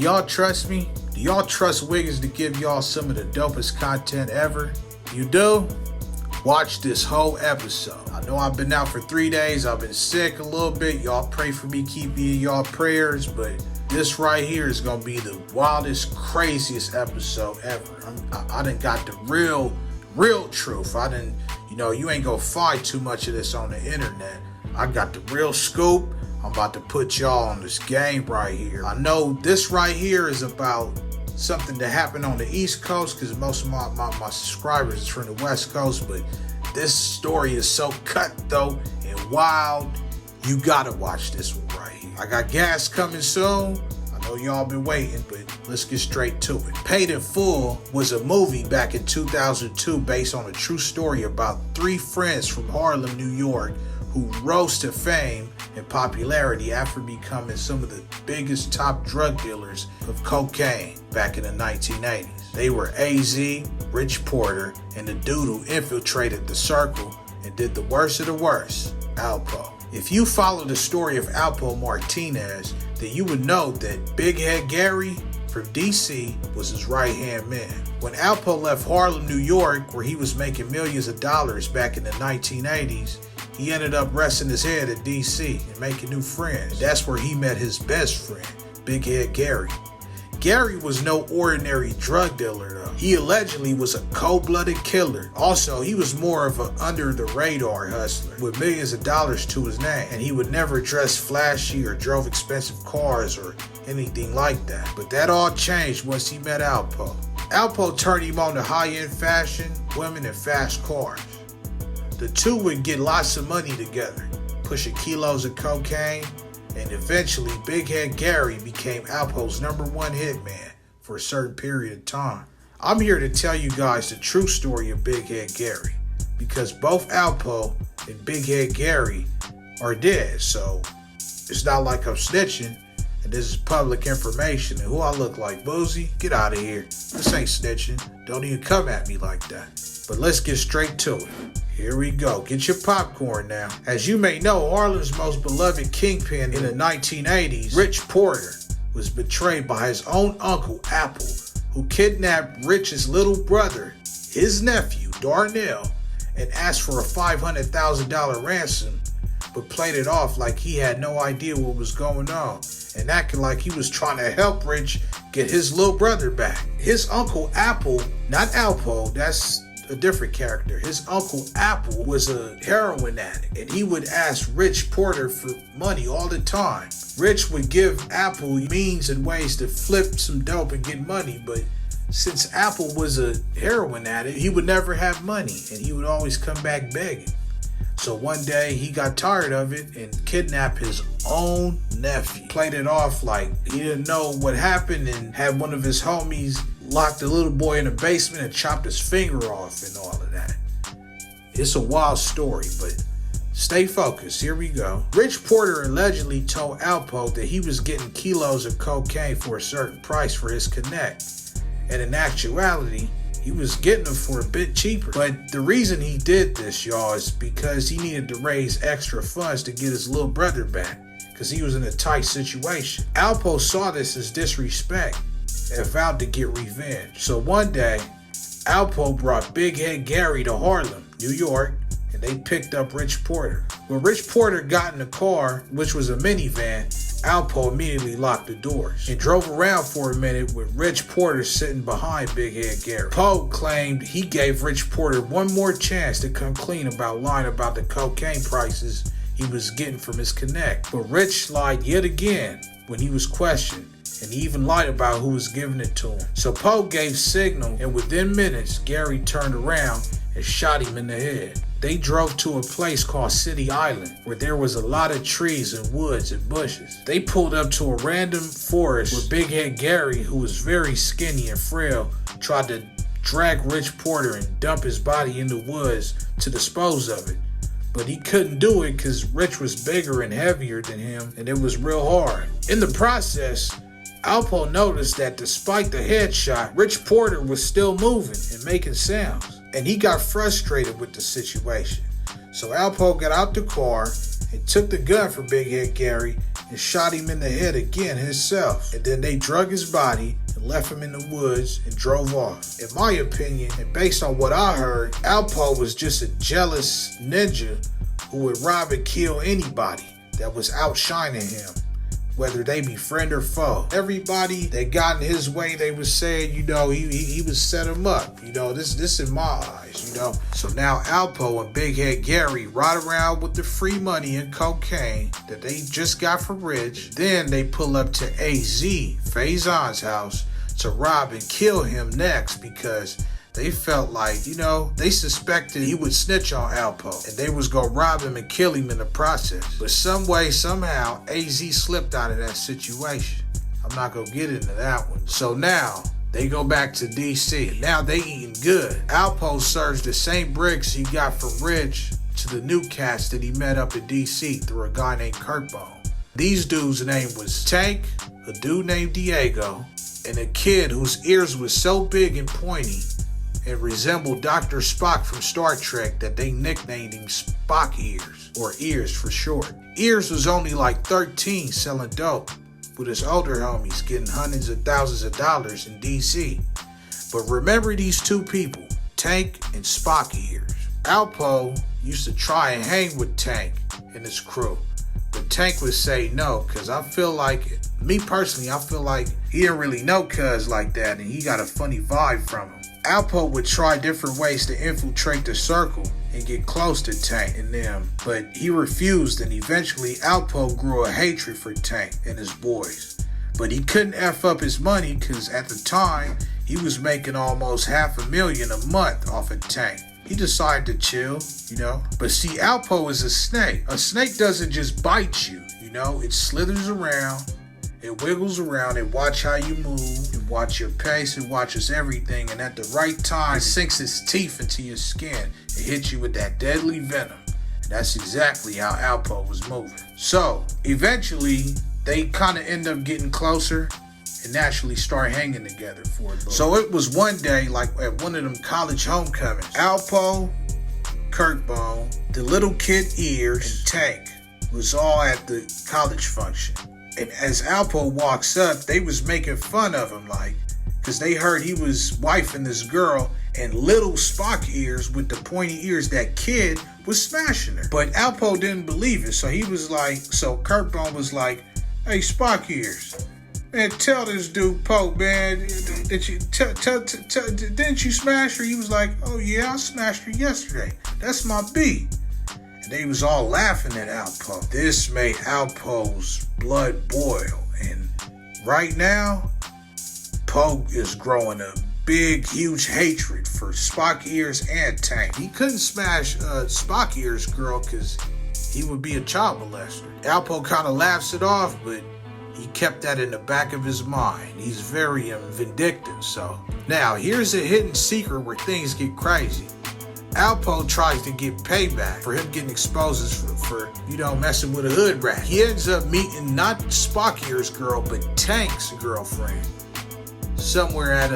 y'all trust me? Do y'all trust Wiggins to give y'all some of the dopest content ever? You do? Watch this whole episode. I know I've been out for 3 days. I've been sick a little bit. Y'all pray for me. Keep me in y'all prayers. But this right here is going to be the wildest, craziest episode ever. I done got the real truth. You ain't going to find too much of this on the internet. I got the real scoop. I'm about to put y'all on this game right here. I know this right here is about something that happened on the East Coast because most of my subscribers is from the West Coast, but this story is so cutthroat and wild. You gotta watch this one right here. I got gas coming soon. I know y'all been waiting, but let's get straight to it. Paid in Full was a movie back in 2002 based on a true story about 3 friends from Harlem, New York, who rose to fame and popularity after becoming some of the biggest top drug dealers of cocaine back in the 1980s. They were AZ, Rich Porter, and the dude who infiltrated the circle and did the worst of the worst, Alpo. If you follow the story of Alpo Martinez, then you would know that Big Head Gary from DC was his right-hand man. When Alpo left Harlem, New York, where he was making millions of dollars back in the 1980s, he ended up resting his head at DC and making new friends. And that's where he met his best friend, Big Head Gary. Gary was no ordinary drug dealer though. He allegedly was a cold-blooded killer. Also, he was more of an under-the-radar hustler with millions of dollars to his name. And he would never dress flashy or drove expensive cars or anything like that. But that all changed once he met Alpo. Alpo turned him on to high-end fashion, women, and fast cars. The two would get lots of money together, pushing kilos of cocaine, and eventually Big Head Gary became Alpo's #1 hitman for a certain period of time. I'm here to tell you guys the true story of Big Head Gary, because both Alpo and Big Head Gary are dead, so it's not like I'm snitching, and this is public information. And who I look like, Boozy? Get out of here. This ain't snitching. Don't even come at me like that. But let's get straight to it. Here we go. Get your popcorn now. As you may know, Harlem's most beloved kingpin in the 1980s, Rich Porter, was betrayed by his own uncle, Alpo, who kidnapped Rich's little brother, his nephew, Darnell, and asked for a $500,000 ransom, but played it off like he had no idea what was going on and acted like he was trying to help Rich get his little brother back. His uncle, Alpo, not Alpo, that's a different character. His uncle Alpo was a heroin addict, and he would ask Rich Porter for money all the time. Rich would give Alpo means and ways to flip some dope and get money, but since Alpo was a heroin addict, he would never have money, and he would always come back begging. So one day he got tired of it and kidnapped his own nephew. Played it off like he didn't know what happened and had one of his homies locked the little boy in the basement and chopped his finger off and all of that. It's a wild story, but stay focused. Here we go. Rich Porter allegedly told Alpo that he was getting kilos of cocaine for a certain price for his connect. And in actuality, he was getting them for a bit cheaper. But the reason he did this, y'all, is because he needed to raise extra funds to get his little brother back, because he was in a tight situation. Alpo saw this as disrespect and vowed to get revenge. So one day, Alpo brought Big Head Gary to Harlem, New York, and they picked up Rich Porter. When Rich Porter got in the car, which was a minivan, Alpo immediately locked the doors and drove around for a minute with Rich Porter sitting behind Big Head Gary. Poe claimed he gave Rich Porter one more chance to come clean about lying about the cocaine prices he was getting from his connect. But Rich lied yet again when he was questioned, and he even lied about who was giving it to him. So Poe gave signal, and within minutes, Gary turned around and shot him in the head. They drove to a place called City Island, where there was a lot of trees and woods and bushes. They pulled up to a random forest where Big Head Gary, who was very skinny and frail, tried to drag Rich Porter and dump his body in the woods to dispose of it. But he couldn't do it because Rich was bigger and heavier than him, and it was real hard. In the process, Alpo noticed that despite the headshot, Rich Porter was still moving and making sounds, and he got frustrated with the situation. So Alpo got out the car and took the gun from Big Head Gary and shot him in the head again himself. And then they drug his body and left him in the woods and drove off. In my opinion, and based on what I heard, Alpo was just a jealous ninja who would rob and kill anybody that was outshining him, whether they be friend or foe. Everybody that got in his way, they was saying, he was set him up. This in my eyes, So now Alpo and Big Head Gary ride around with the free money and cocaine that they just got from Rich. Then they pull up to AZ, Faison's house, to rob and kill him next because they felt like, they suspected he would snitch on Alpo and they was gonna rob him and kill him in the process. But some way, somehow, AZ slipped out of that situation. I'm not gonna get into that one. So now, they go back to DC. Now they eating good. Alpo serves the same bricks he got from Rich to the new cats that he met up in DC through a guy named Kurtbone. These dudes' name was Tank, a dude named Diego, and a kid whose ears was so big and pointy and resembled Dr. Spock from Star Trek that they nicknamed him Spock Ears, or Ears for short. Ears was only like 13 selling dope, with his older homies getting hundreds of thousands of dollars in DC. But remember these two people, Tank and Spock Ears. Alpo used to try and hang with Tank and his crew, but Tank would say no, because I feel like, me personally, I feel like he didn't really know Cuz like that and he got a funny vibe from him. Alpo would try different ways to infiltrate the circle and get close to Tank and them, but he refused, and eventually Alpo grew a hatred for Tank and his boys. But he couldn't F up his money because at the time, he was making almost $500,000 a month off of Tank. He decided to chill, But see, Alpo is a snake. A snake doesn't just bite you, It slithers around, it wiggles around, it watch how you move, it watch your pace, it watches everything, and at the right time, it sinks its teeth into your skin and hits you with that deadly venom. And that's exactly how Alpo was moving. So, eventually, they kind of end up getting closer and naturally start hanging together for a little. So it was one day, like at one of them college homecomings, Alpo, Kurtbone, the little kid Ears, and Tank was all at the college function. And as Alpo walks up, they was making fun of him, because they heard he was wifing this girl, and little Spock Ears with the pointy ears, that kid was smashing her. But Alpo didn't believe it, so Kurtbone was like, "Hey, Spock Ears, man, tell this dude Pope, man, didn't you smash her?" He was like, "Oh yeah, I smashed her yesterday. That's my B." They was all laughing at Alpo. This made Alpo's blood boil. And right now, Poe is growing a big, huge hatred for Spock Ears and Tank. He couldn't smash Spock Ears' girl because he would be a child molester. Alpo kind of laughs it off, but he kept that in the back of his mind. He's very vindictive. So now here's a hidden secret where things get crazy. Alpo tries to get payback for him getting exposed for messing with a hood rat. He ends up meeting not Spock Ears' girl, but Tank's girlfriend. Somewhere at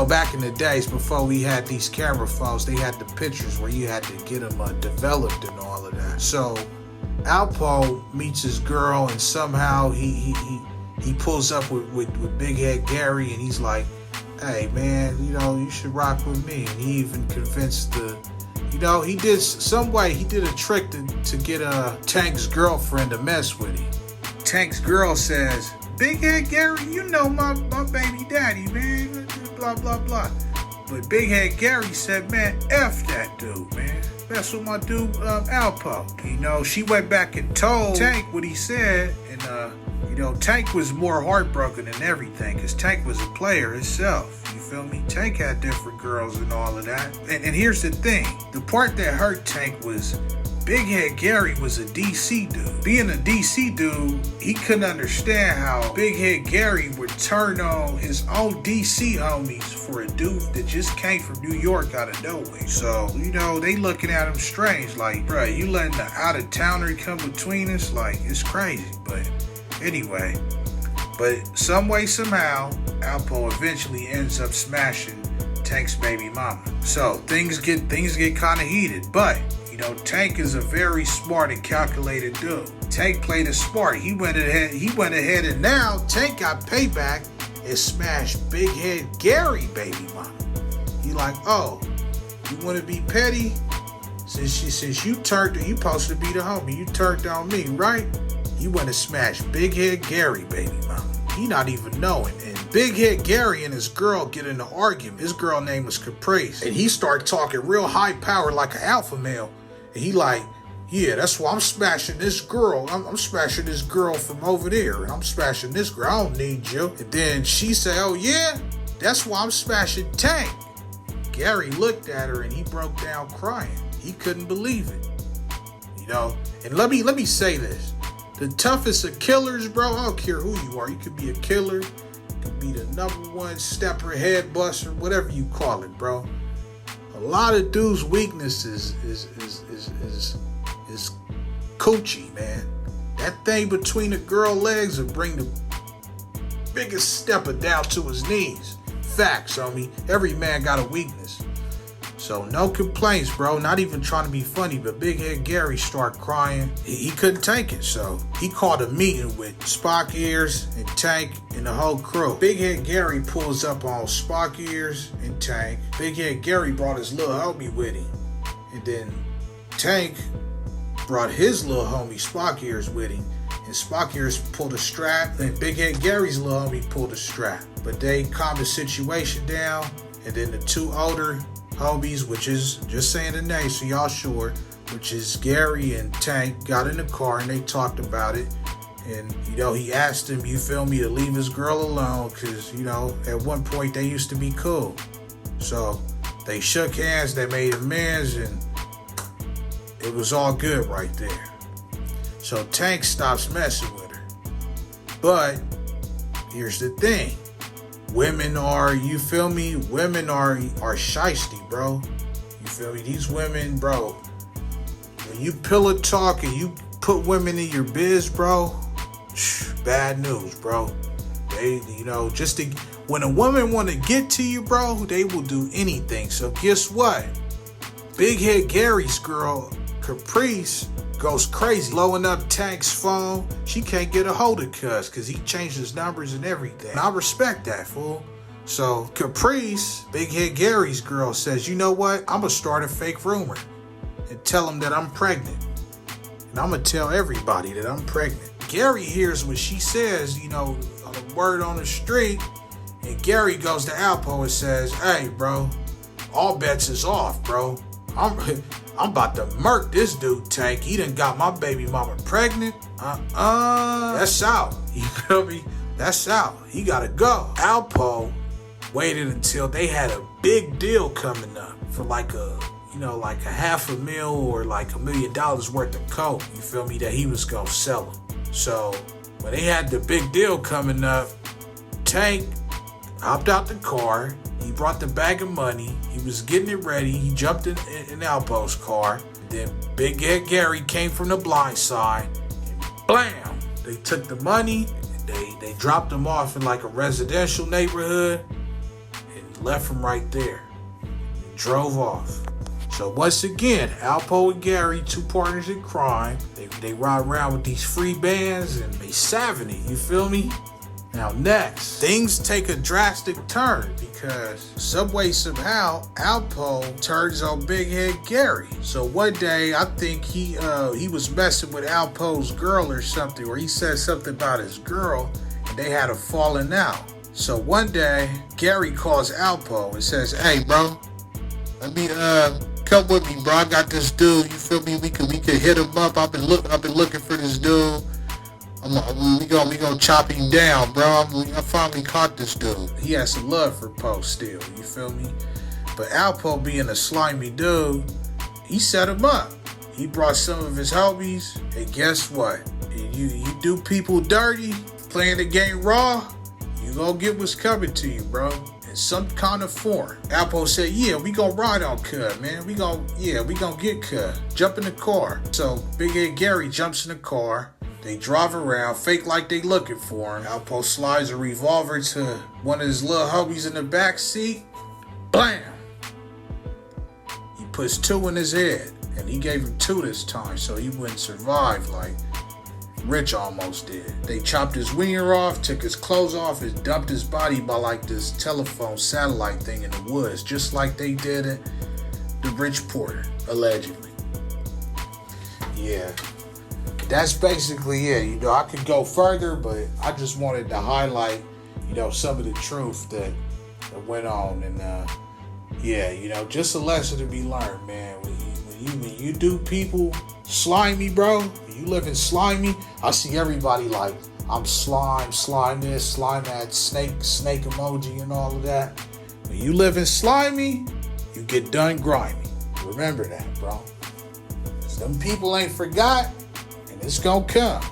back in the days before we had these camera phones, they had the pictures where you had to get them developed and all of that. So Alpo meets his girl, and somehow he pulls up with Big Head Gary, and he's like, "Hey man, you should rock with me." And he even convinced he did a trick to get Tank's girlfriend to mess with him. Tank's girl says, "Big Head Gary, my baby daddy, man, blah, blah, blah." But Big Head Gary said, "Man, F that dude, man. Mess with my dude, Alpo." She went back and told Tank what he said, and Tank was more heartbroken than everything because Tank was a player himself. You feel me? Tank had different girls and all of that. And here's the thing. The part that hurt Tank was Big Head Gary was a DC dude. Being a DC dude, he couldn't understand how Big Head Gary would turn on his own DC homies for a dude that just came from New York out of nowhere. So, they looking at him strange, like, bruh, you letting the out-of-towner come between us? Like, it's crazy, but... Anyway, but some way, somehow, Alpo eventually ends up smashing Tank's baby mama. So things get kind of heated, but You know, Tank is a very smart and calculated dude. Tank played it smart. He went ahead and now Tank got payback and smashed Big Head Gary, baby mama. He like, oh, you want to be petty? Since you supposed to be the homie. You turned on me, right? You went to smash Big Head Gary, baby mama. He not even knowing. And Big Head Gary and his girl get in an argument. His girl name was Caprice. And he start talking real high power like an alpha male. And he like, yeah, that's why I'm smashing this girl. I'm smashing this girl from over there. And I'm smashing this girl. I don't need you. And then she say, oh yeah? That's why I'm smashing Tank. Gary looked at her and he broke down crying. He couldn't believe it. You know, and let me say this. The toughest of killers, bro, I don't care who you are. You could be a killer. You could be the #1 stepper, head buster, whatever you call it, bro. A lot of dudes' weaknesses is coochie, man. That thing between the girl legs will bring the biggest stepper down to his knees. Facts, homie. Every man got a weakness. So no complaints, bro. Not even trying to be funny, but Big Head Gary started crying. He couldn't take it, so he called a meeting with Spock Ears and Tank and the whole crew. Big Head Gary pulls up on Spock Ears and Tank. Big Head Gary brought his little homie with him. And then Tank brought his little homie Spock Ears with him. And Spock Ears pulled a strap, and Big Head Gary's little homie pulled a strap. But they calmed the situation down, and then the two older homies, which is, just saying the name so y'all sure, which is Gary and Tank, got in the car and they talked about it. And, you know, he asked him, you feel me, to leave his girl alone, because, you know, at one point they used to be cool. So they shook hands, they made amends, and it was all good right there. So Tank stops messing with her. But here's the thing. Women are, you feel me? Women are shiesty, bro. You feel me? These women, bro, when you pillow talk and you put women in your biz, bro, bad news, bro. They, you know, when a woman want to get to you, bro, they will do anything. So guess what? Big Head Gary's girl, Caprice, goes crazy, blowing up Tank's phone. She can't get a hold of Cuz because he changed his numbers and everything. And I respect that, fool. So Caprice, Big Head Gary's girl, says, you know what? I'm going to start a fake rumor and tell him that I'm pregnant. And I'm going to tell everybody that I'm pregnant. Gary hears what she says, you know, a word on the street. And Gary goes to Alpo and says, hey, bro, all bets is off, bro. I'm about to murk this dude, Tank. He done got my baby mama pregnant. That's out. You feel me? That's out. He gotta go. Alpo waited until they had a big deal coming up for like a $500,000 or like $1 million worth of coke. You feel me? That he was gonna sell them. So when they had the big deal coming up, Tank hopped out the car. He brought the bag of money. He was getting it ready. He jumped in Alpo's car. Then Big Head Gary came from the blind side. And blam! They took the money. They dropped him off in like a residential neighborhood and left him right there. And drove off. So once again, Alpo and Gary, two partners in crime. They ride around with these free bands and they savving it. You feel me? Now next, things take a drastic turn because Subway somehow Alpo turns on Big Head Gary. So one day I think he was messing with Alpo's girl or something, or he said something about his girl and they had a falling out. So one day Gary calls Alpo and says, hey bro, let me come with me, bro. I got this dude, you feel me? We could hit him up. I've been looking for this dude. We gonna chop him down, bro. I finally caught this dude. He has some love for Poe still, you feel me? But Alpo, being a slimy dude, he set him up. He brought some of his homies, and guess what? You do people dirty, playing the game raw, you gonna get what's coming to you, bro. In some kind of form. Alpo said, yeah, we gonna ride on Cud, man. We gonna get Cud. Jump in the car. So Big Head Gary jumps in the car. They drive around, fake like they looking for him. Alpo slides a revolver to one of his little homies in the back seat. Blam! He puts two in his head. And he gave him 2 this time so he wouldn't survive like Rich almost did. They chopped his wiener off, took his clothes off, and dumped his body by like this telephone satellite thing in the woods, just like they did at the Rich Porter, allegedly. Yeah, that's basically it. You know, I could go further, but I just wanted to highlight, you know, some of the truth that went on. And yeah, you know, just a lesson to be learned, man. When you do people slimy, bro, when you live in slimy, I see everybody like, I'm slime this, slime that, snake emoji and all of that. When you live in slimy, you get done grimy. Remember that, bro. Them people ain't forgot, and it's gonna come.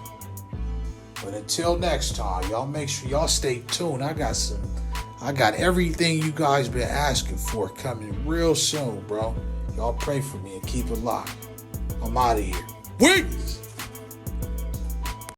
But until next time, y'all make sure y'all stay tuned. I got everything you guys been asking for coming real soon, bro. Y'all pray for me and keep it locked. I'm out of here. Wiggins!